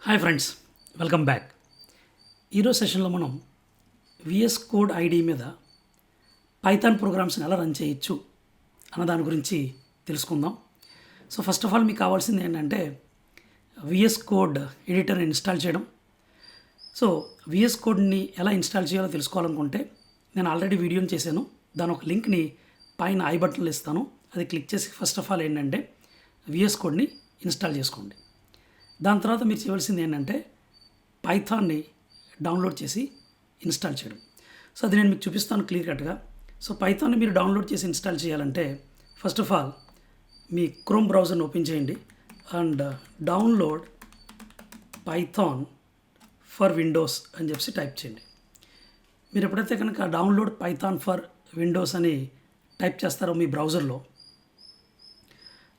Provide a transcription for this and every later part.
Hi friends, welcome back. ఈరోజు సెషన్లో మనం విఎస్ కోడ్ ఐడి మీద పైథాన్ ప్రోగ్రామ్స్ని ఎలా రన్ చేయొచ్చు అన్న దాని గురించి తెలుసుకుందాం. సో ఫస్ట్ ఆఫ్ ఆల్ మీకు కావాల్సింది ఏంటంటే విఎస్ కోడ్ ఎడిటర్ని ఇన్స్టాల్ చేయడం. సో విఎస్ కోడ్ని ఎలా ఇన్స్టాల్ చేయాలో తెలుసుకోవాలనుకుంటే నేను ఆల్రెడీ వీడియోని చేశాను. దాని ఒక లింక్ని పైన ఐ బటన్లో ఇస్తాను. అది క్లిక్ చేసి ఫస్ట్ ఆఫ్ ఆల్ ఏంటంటే విఎస్ కోడ్ని ఇన్స్టాల్ చేసుకోండి. దాని తర్వాత మీరు చేయవలసింది ఏంటంటే పైథాన్ని డౌన్లోడ్ చేసి ఇన్స్టాల్ చేయడం. సో అది నేను మీకు చూపిస్తాను క్లియర్ కట్గా. సో పైథాన్ని మీరు డౌన్లోడ్ చేసి ఇన్స్టాల్ చేయాలంటే ఫస్ట్ ఆఫ్ ఆల్ మీ క్రోమ్ బ్రౌజర్ని ఓపెన్ చేయండి and download Python for Windows అని చెప్పి టైప్ చేయండి. మీరు ఎప్పుడైతే కనుక డౌన్లోడ్ పైథాన్ ఫర్ విండోస్ అని టైప్ చేస్తారో మీ బ్రౌజర్లో,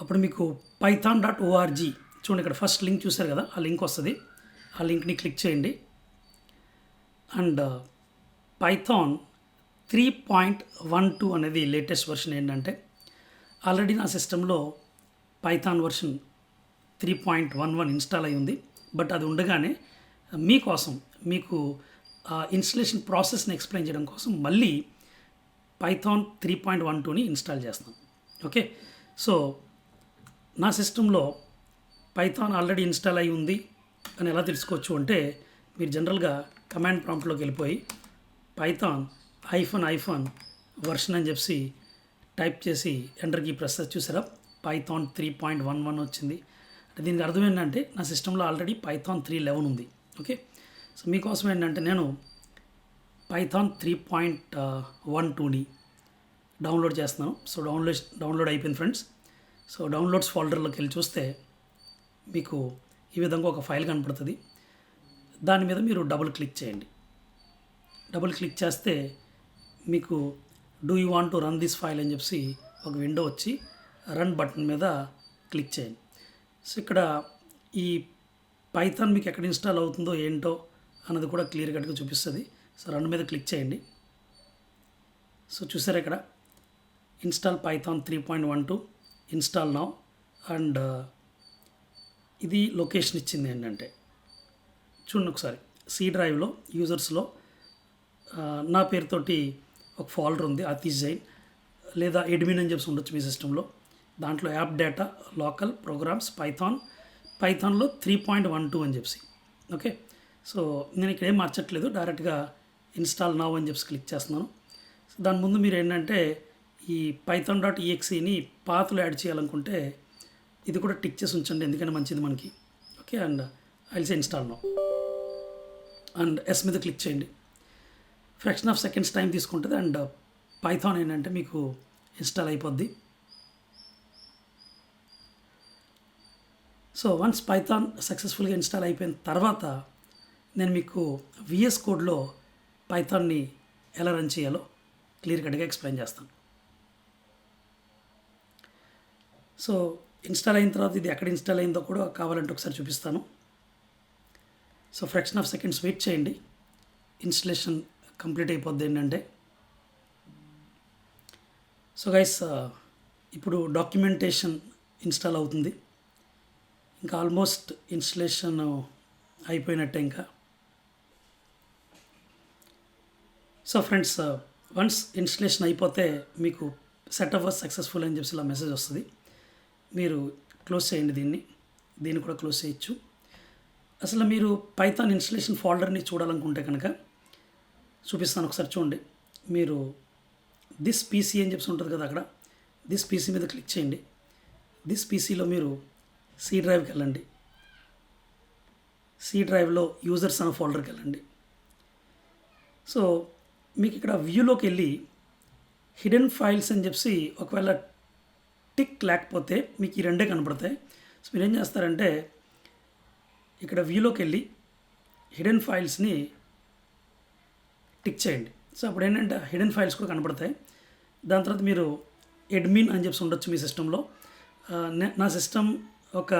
అప్పుడు మీకు python.org చూడండి, ఇక్కడ ఫస్ట్ లింక్ చూసారు కదా, ఆ లింక్ వస్తుంది. ఆ లింక్ని క్లిక్ చేయండి అండ్ పైథాన్ 3.12 అనేది లేటెస్ట్ వర్షన్. ఏంటంటే ఆల్రెడీ నా సిస్టంలో పైథాన్ వర్షన్ 3.11 ఇన్స్టాల్ అయి ఉంది. బట్ అది ఉండగానే మీకోసం మీకు ఇన్స్టలేషన్ ప్రాసెస్ని ఎక్స్ప్లెయిన్ చేయడం కోసం మళ్ళీ పైథాన్ 3.12ని ఇన్స్టాల్ చేస్తాం. ఓకే, సో నా సిస్టంలో పైథాన్ ఆల్రెడీ ఇన్స్టాల్ అయి ఉంది అని ఎలా తెలుసుకోవచ్చు అంటే, మీరు జనరల్గా కమాండ్ ప్రాంప్ట్లోకి వెళ్ళిపోయి పైథాన్ -ఐఫన్ వర్షన్ అని చెప్పి టైప్ చేసి ఎంటర్ కీ ప్రెస్ చూసారా, పైథాన్ 3.11 వచ్చింది. అంటే దీనికి అర్థం ఏంటంటే నా సిస్టంలో ఆల్రెడీ పైథాన్ 3.11 ఉంది. ఓకే, సో మీకోసం ఏంటంటే నేను పైథాన్ 3.12ని డౌన్లోడ్ చేస్తున్నాను. సో డౌన్లోడ్ అయిపోయింది ఫ్రెండ్స్. సో డౌన్లోడ్స్ ఫోల్డర్లోకి వెళ్ళి చూస్తే మీకు ఈ విధంగా ఒక ఫైల్ కనపడుతుంది. దాని మీద మీరు డబుల్ క్లిక్ చేయండి. డబుల్ క్లిక్ చేస్తే మీకు do you want to run this file అని చెప్పి ఒక విండో వచ్చి రన్ బటన్ మీద క్లిక్ చేయండి. సో ఇక్కడ ఈ పైథాన్ మీకు ఎక్కడ ఇన్స్టాల్ అవుతుందో ఏంటో అన్నది కూడా క్లియర్ కట్గా చూపిస్తుంది. సో రన్ మీద క్లిక్ చేయండి. సో చూసారా, ఇక్కడ install Python 3.12 install now and ఇది లొకేషన్ ఇచ్చింది ఏంటంటే చూడండి ఒకసారి, సి డ్రైవ్లో యూజర్స్లో నా పేరుతోటి ఒక ఫోల్డర్ ఉంది, అతీష్ జైన్, లేదా అడ్మిన్ అని చెప్పి ఉండొచ్చు మీ సిస్టంలో. దాంట్లో యాప్ డేటా లోకల్ ప్రోగ్రామ్స్ పైథాన్లో 3.12 అని చెప్పి. ఓకే, సో నేను ఇక్కడ ఏం మార్చట్లేదు, డైరెక్ట్గా ఇన్స్టాల్ నౌ అని చెప్పి క్లిక్ చేస్తున్నాను. సో దాని ముందు మీరు ఏంటంటే ఈ python.exeని పాత్రలో యాడ్ చేయాలనుకుంటే ఇది కూడా టిక్ చేసి ఉంచండి, ఎందుకంటే మంచిది మనకి. Okay, and I'll say install now and yes మీద క్లిక్ చేయండి. ఫ్రాక్షన్ ఆఫ్ సెకండ్స్ టైం తీసుకుంటుంది అండ్ పైథాన్ ఏంటంటే మీకు ఇన్స్టాల్ అయిపోద్ది. సో వన్స్ పైథాన్ సక్సెస్ఫుల్గా ఇన్స్టాల్ అయిపోయిన తర్వాత నేను మీకు విఎస్ కోడ్లో పైథాన్ని ఎలా రన్ చేయాలో క్లియర్ కట్గా ఎక్స్ప్లెయిన్ చేస్తాను. సో ఇన్స్టాల్ అయిన తర్వాత ఇది ఎక్కడ ఇన్స్టాల్ అయిందో కూడా కావాలంటే ఒకసారి చూపిస్తాను. So fraction of seconds wait చేయండి, ఇన్స్టలేషన్ కంప్లీట్ అయిపోద్ది. ఏంటంటే సో గైస్, ఇప్పుడు డాక్యుమెంటేషన్ ఇన్స్టాల్ అవుతుంది. ఇంకా ఆల్మోస్ట్ ఇన్స్టలేషన్ అయిపోయినట్టే ఇంకా. సో ఫ్రెండ్స్, వన్స్ ఇన్స్టలేషన్ అయిపోతే మీకు సెటప్ వాజ్ సక్సెస్ఫుల్ అని చెప్పి ఇలా మెసేజ్ వస్తుంది. మీరు క్లోజ్ చేయండి, దీన్ని కూడా క్లోజ్ చేయొచ్చు. అసలు మీరు పైథాన్ ఇన్స్టలేషన్ ఫోల్డర్ని చూడాలనుకుంటే కనుక చూపిస్తాను, ఒకసారి చూడండి. మీరు దిస్ పీసీ అని చెప్పి ఉంటుంది కదా, అక్కడ దిస్ పీసీ మీద క్లిక్ చేయండి. దిస్ పీసీలో మీరు సి డ్రైవ్కి వెళ్ళండి. సి డ్రైవ్లో యూజర్స్ అనే ఫోల్డర్కి వెళ్ళండి. సో మీకు ఇక్కడ వ్యూలోకి వెళ్ళి హిడెన్ ఫైల్స్ అని చెప్పి ఒకవేళ టిక్ లేకపోతే మీకు ఈ రెండే కనపడతాయి. సో మీరు ఏం చేస్తారంటే ఇక్కడ వ్యూలోకి వెళ్ళి హిడెన్ ఫైల్స్ని టిక్ చేయండి. సో అప్పుడు ఏంటంటే హిడెన్ ఫైల్స్ కూడా కనపడతాయి. దాని తర్వాత మీరు అడ్మిన్ అని చెప్పి ఉండొచ్చు మీ సిస్టంలో. నా సిస్టమ్ ఒక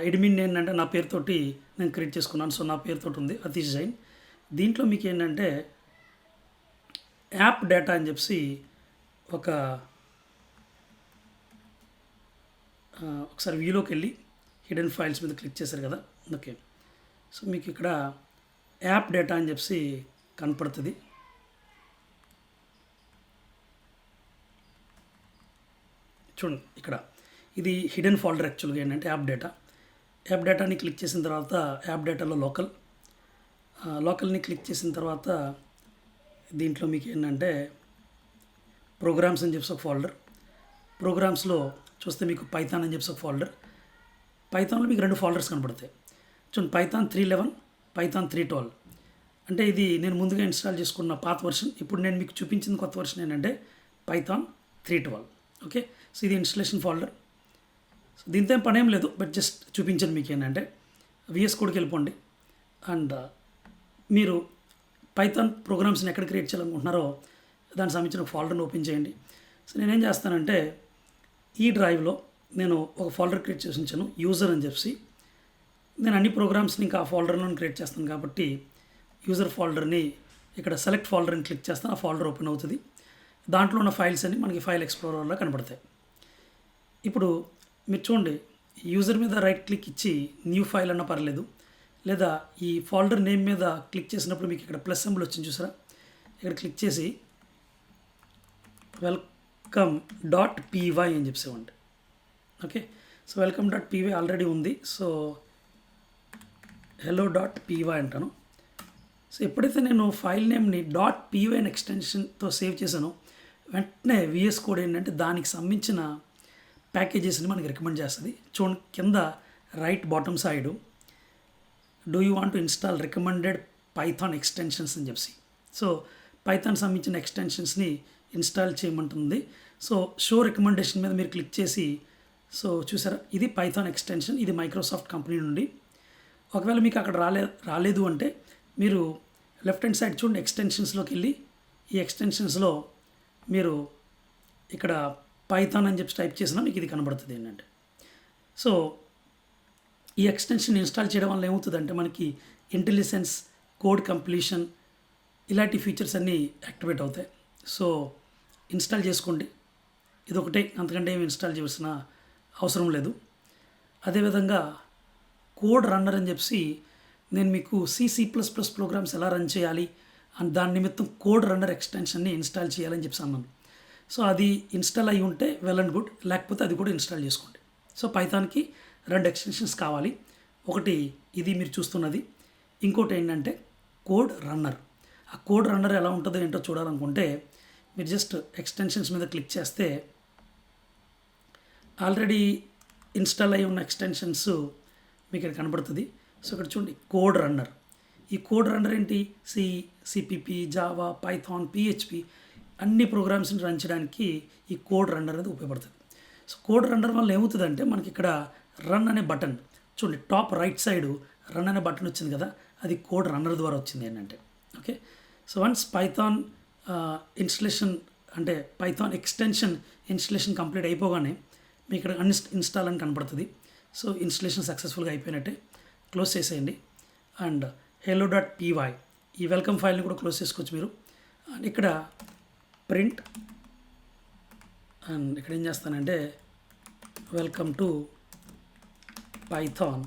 అడ్మిన్ ఏంటంటే నా పేరుతోటి నేను క్రియేట్ చేసుకున్నాను. సో నా పేరుతోటి ఉంది, అతీష్ జైన్. దీంట్లో మీకు ఏంటంటే యాప్ డేటా అని చెప్పి ఒకసారి వ్యూలోకి వెళ్ళి హిడెన్ ఫైల్స్ మీద క్లిక్ చేశారు కదా. ఓకే, సో మీకు ఇక్కడ యాప్ డేటా అని చెప్పి కనపడుతుంది. చూడండి ఇక్కడ ఇది హిడెన్ ఫోల్డర్. యాక్చువల్గా ఏంటంటే యాప్ డేటాని క్లిక్ చేసిన తర్వాత యాప్ డేటాలో లోకల్ని క్లిక్ చేసిన తర్వాత దీంట్లో మీకు ఏంటంటే ప్రోగ్రామ్స్ అని చెప్పి ఒక ఫోల్డర్. ప్రోగ్రామ్స్లో చూస్తే మీకు పైథాన్ అని చెప్పి ఒక ఫోల్డర్. పైథాన్లో మీకు 2 ఫోల్డర్స్ కనపడతాయి. చూడండి, పైథాన్ 3.11, పైథాన్ 3.12. అంటే ఇది నేను ముందుగా ఇన్స్టాల్ చేసుకున్న పాత వర్షన్. ఇప్పుడు నేను మీకు చూపించిన కొత్త వర్షన్ ఏంటంటే పైథాన్ 3.12. ఓకే, సో ఇది ఇన్స్టలేషన్ ఫోల్డర్. సో దీంతో ఏం పని ఏం లేదు, బట్ జస్ట్ చూపించండి మీకు ఏంటంటే విఎస్ కోడ్కి వెళ్ళిపోండి అండ్ మీరు పైథాన్ ప్రోగ్రామ్స్ని ఎక్కడ క్రియేట్ చేయాలనుకుంటున్నారో దానికి సంబంధించిన ఫోల్డర్ని ఓపెన్ చేయండి. సో నేనేం చేస్తానంటే ఈ డ్రైవ్లో నేను ఒక ఫోల్డర్ క్రియేట్ చేసి ఉంచాను, యూజర్ అని చెప్పి. నేను అన్ని ప్రోగ్రామ్స్ని ఇంకా ఆ ఫోల్డర్లో క్రియేట్ చేస్తాను కాబట్టి యూజర్ ఫోల్డర్ని ఇక్కడ సెలెక్ట్ ఫోల్డర్ని క్లిక్ చేస్తాను. ఆ ఫోల్డర్ ఓపెన్ అవుతుంది. దాంట్లో ఉన్న ఫైల్స్ అన్ని మనకి ఫైల్ ఎక్స్ప్లోరర్లో కనపడతాయి. ఇప్పుడు మీరు చూడండి, యూజర్ మీద రైట్ క్లిక్ ఇచ్చి న్యూ ఫైల్ అన్న పర్లేదు, లేదా ఈ ఫోల్డర్ నేమ్ మీద క్లిక్ చేసినప్పుడు మీకు ఇక్కడ ప్లస్ సింబల్ వచ్చింది చూసారా, ఇక్కడ క్లిక్ చేసి welcome.py అని చెప్పేవాడి. ఓకే, సో welcome.py ఆల్రెడీ ఉంది. సో hello.py అంటాను. సో ఎప్పుడైతే నేను ఫైల్ నేమ్ని .py అనే ఎక్స్టెన్షన్తో సేవ్ చేశానో వెంటనే విఎస్ కోడ్ ఏంటంటే దానికి సంబంధించిన ప్యాకేజెస్ని మనకి రికమెండ్ చేస్తుంది. చూడండి, కింద right bottom side do you want to install recommended Python extensions అని చెప్పి. సో పైథాన్ సంబంధించిన ఎక్స్టెన్షన్స్ని ఇన్స్టాల్ చేయమంటుంది. సో షో రికమెండేషన్ మీద మీరు క్లిక్ చేసి, సో చూసారా, ఇది పైథాన్ ఎక్స్టెన్షన్, ఇది మైక్రోసాఫ్ట్ కంపెనీ నుండి. ఒకవేళ మీకు అక్కడ రాలేదు అంటే మీరు లెఫ్ట్ హ్యాండ్ సైడ్ చూడండి, ఎక్స్టెన్షన్స్లోకి వెళ్ళి ఈ ఎక్స్టెన్షన్స్లో మీరు ఇక్కడ పైథాన్ అని చెప్పి టైప్ చేసినా మీకు ఇది కనబడుతుంది ఏంటంటే. సో ఈ ఎక్స్టెన్షన్ ఇన్స్టాల్ చేయడం వల్ల ఏమవుతుందంటే మనకి ఇంటెలిజెన్స్, కోడ్ కంప్లీషన్ ఇలాంటి ఫీచర్స్ అన్నీ యాక్టివేట్ అవుతాయి. సో ఇన్స్టాల్ చేసుకోండి, ఇది ఒకటే, అంతకంటే ఏమి ఇన్స్టాల్ చేయాల్సిన అవసరం లేదు. అదేవిధంగా కోడ్ రన్నర్ అని చెప్పి నేను మీకు C++ ప్రోగ్రామ్స్ ఎలా రన్ చేయాలి అండ్ దాని నిమిత్తం కోడ్ రన్నర్ ఎక్స్టెన్షన్ని ఇన్స్టాల్ చేయాలని చెప్పి అన్నాను. సో అది ఇన్స్టాల్ అయ్యి ఉంటే వెల్ అండ్ గుడ్, లేకపోతే అది కూడా ఇన్స్టాల్ చేసుకోండి. సో పైథాన్కి 2 ఎక్స్టెన్షన్స్ కావాలి. ఒకటి ఇది మీరు చూస్తున్నది, ఇంకోటి ఏంటంటే కోడ్ రన్నర్. ఆ కోడ్ రన్నర్ ఎలా ఉంటుందో ఏంటో చూడాలనుకుంటే మీరు జస్ట్ ఎక్స్టెన్షన్స్ మీద క్లిక్ చేస్తే ఆల్రెడీ ఇన్స్టాల్ అయి ఉన్న ఎక్స్టెన్షన్స్ మీకు ఇక్కడ కనబడుతుంది. సో ఇక్కడ చూడండి, కోడ్ రన్నర్. ఈ కోడ్ రన్నర్ ఏంటి, సిపిపి, జావా, పైథాన్, పిహెచ్పి అన్ని ప్రోగ్రామ్స్ని రన్ చేయడానికి ఈ కోడ్ రన్నర్ అనేది ఉపయోగపడుతుంది. సో కోడ్ రన్నర్ వల్ల ఏమవుతుందంటే మనకి ఇక్కడ రన్ అనే బటన్ చూడండి, టాప్ రైట్ సైడ్ రన్ అనే బటన్ వచ్చింది కదా, అది కోడ్ రన్నర్ ద్వారా వచ్చింది ఏంటంటే. Okay, so once Python installation అంటే పైథాన్ ఎక్స్టెన్షన్ ఇన్స్టలేషన్ కంప్లీట్ అయిపోగానే మీకు ఇక్కడ ఇన్స్టాల్ అని కనపడుతుంది. సో ఇన్స్టలేషన్ సక్సెస్ఫుల్గా అయిపోయినట్టే. క్లోజ్ చేసేయండి అండ్ hello.py ఈ వెల్కమ్ ఫైల్ని కూడా క్లోజ్ చేసుకోవచ్చు మీరు. అండ్ ఇక్కడ ప్రింట్ అండ్ ఇక్కడ ఏం చేస్తానంటే welcome to Python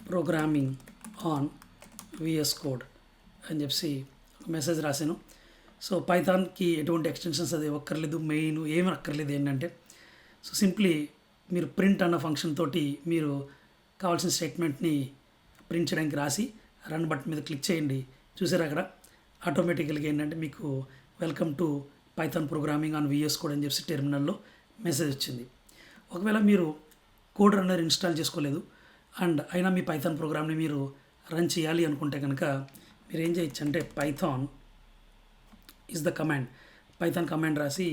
programming on VS code అని చెప్పి ఒక మెసేజ్ రాశాను. సో పైథాన్కి ఎటువంటి ఎక్స్టెన్షన్స్ అది ఒక్కర్లేదు, మెయిన్ ఏమీ అక్కర్లేదు. ఏంటంటే సో సింప్లీ మీరు ప్రింట్ అన్న ఫంక్షన్ తోటి మీరు కావాల్సిన స్టేట్మెంట్ని ప్రింట్ చేయడానికి రాసి రన్ బటన్ మీద క్లిక్ చేయండి. చూసారు, అక్కడ ఆటోమేటికల్గా ఏంటంటే మీకు welcome to Python programming on VS code అని చెప్పి టెర్మినల్లో మెసేజ్ వచ్చింది. ఒకవేళ మీరు కోడ్ రన్నర్ ఇన్స్టాల్ చేసుకోలేదు అండ్ అయినా మీ పైథాన్ ప్రోగ్రామ్ని మీరు రన్ చేయాలి అనుకుంటే కనుక మీరు ఏం చేయొచ్చు అంటే Python is the command, Python command రాసి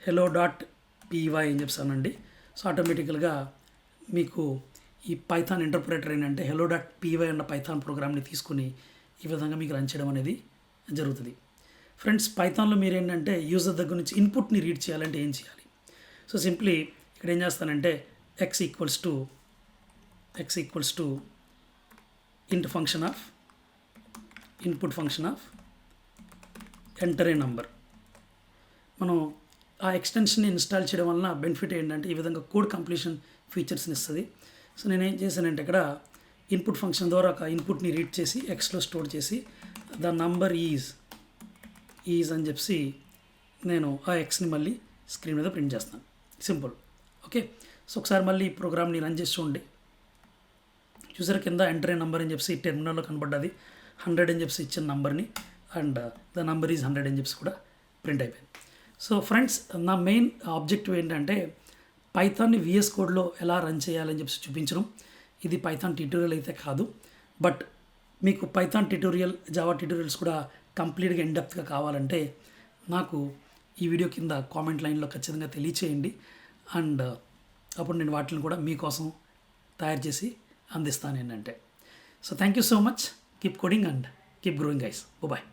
hello.py అని చెప్పానండి. సో ఆటోమేటికల్గా మీకు ఈ పైథాన్ ఇంటర్ప్రిటర్ ఏంటంటే hello.py అన్న పైథాన్ ప్రోగ్రామ్ని తీసుకుని ఈ విధంగా మీకు రన్ చేయడం అనేది జరుగుతుంది. ఫ్రెండ్స్, పైథాన్లో మీరు ఏంటంటే యూజర్ దగ్గర నుంచి ఇన్పుట్ని రీడ్ చేయాలంటే ఏం చేయాలి? సో సింప్లీ ఇక్కడ ఏం చేస్తానంటే x ఈక్వల్స్ టు ఇంట్ function of input function of enter a number. మనం ఆ ఎక్స్టెన్షన్ని ఇన్స్టాల్ చేయడం వలన బెనిఫిట్ ఏంటంటే ఈ విధంగా కోడ్ కంప్లీషన్ ఫీచర్స్ని ఇస్తుంది. సో నేనేం చేశానంటే ఇక్కడ ఇన్పుట్ ఫంక్షన్ ద్వారా ఒక ఇన్పుట్ని రీడ్ చేసి ఎక్స్లో స్టోర్ చేసి ద నంబర్ ఈజ్ అని చెప్పి నేను ఆ ఎక్స్ని మళ్ళీ స్క్రీన్ మీద ప్రింట్ చేస్తాను. సింపుల్. ఓకే, సో ఒకసారి మళ్ళీ ఈ ప్రోగ్రామ్ని రన్ చేసి చూడండి. చూసారు కింద ఎంటర్ ఏ నంబర్ అని చెప్పి టెర్మినల్లో కనబడ్డది 100 అని చెప్పి ఇచ్చిన నంబర్ని, అండ్ ద నంబర్ ఈజ్ 100 అని చెప్పి కూడా ప్రింట్ అయిపోయింది. సో ఫ్రెండ్స్, నా మెయిన్ ఆబ్జెక్టివ్ ఏంటంటే పైథాన్ని విఎస్ కోడ్లో ఎలా రన్ చేయాలని చెప్పి చూపించడం. ఇది పైథాన్ ట్యూటోరియల్ అయితే కాదు, బట్ మీకు పైథాన్ ట్యూటోరియల్, జావా ట్యూటోరియల్స్ కూడా కంప్లీట్గా ఇన్డెప్త్గా కావాలంటే నాకు ఈ వీడియో కింద కామెంట్ లైన్లో ఖచ్చితంగా తెలియచేయండి. అండ్ అప్పుడు నేను వాటిని కూడా మీకోసం తయారు చేసి అందిస్తాను ఏంటంటే. So thank you so much. Keep coding and keep growing guys. Bye.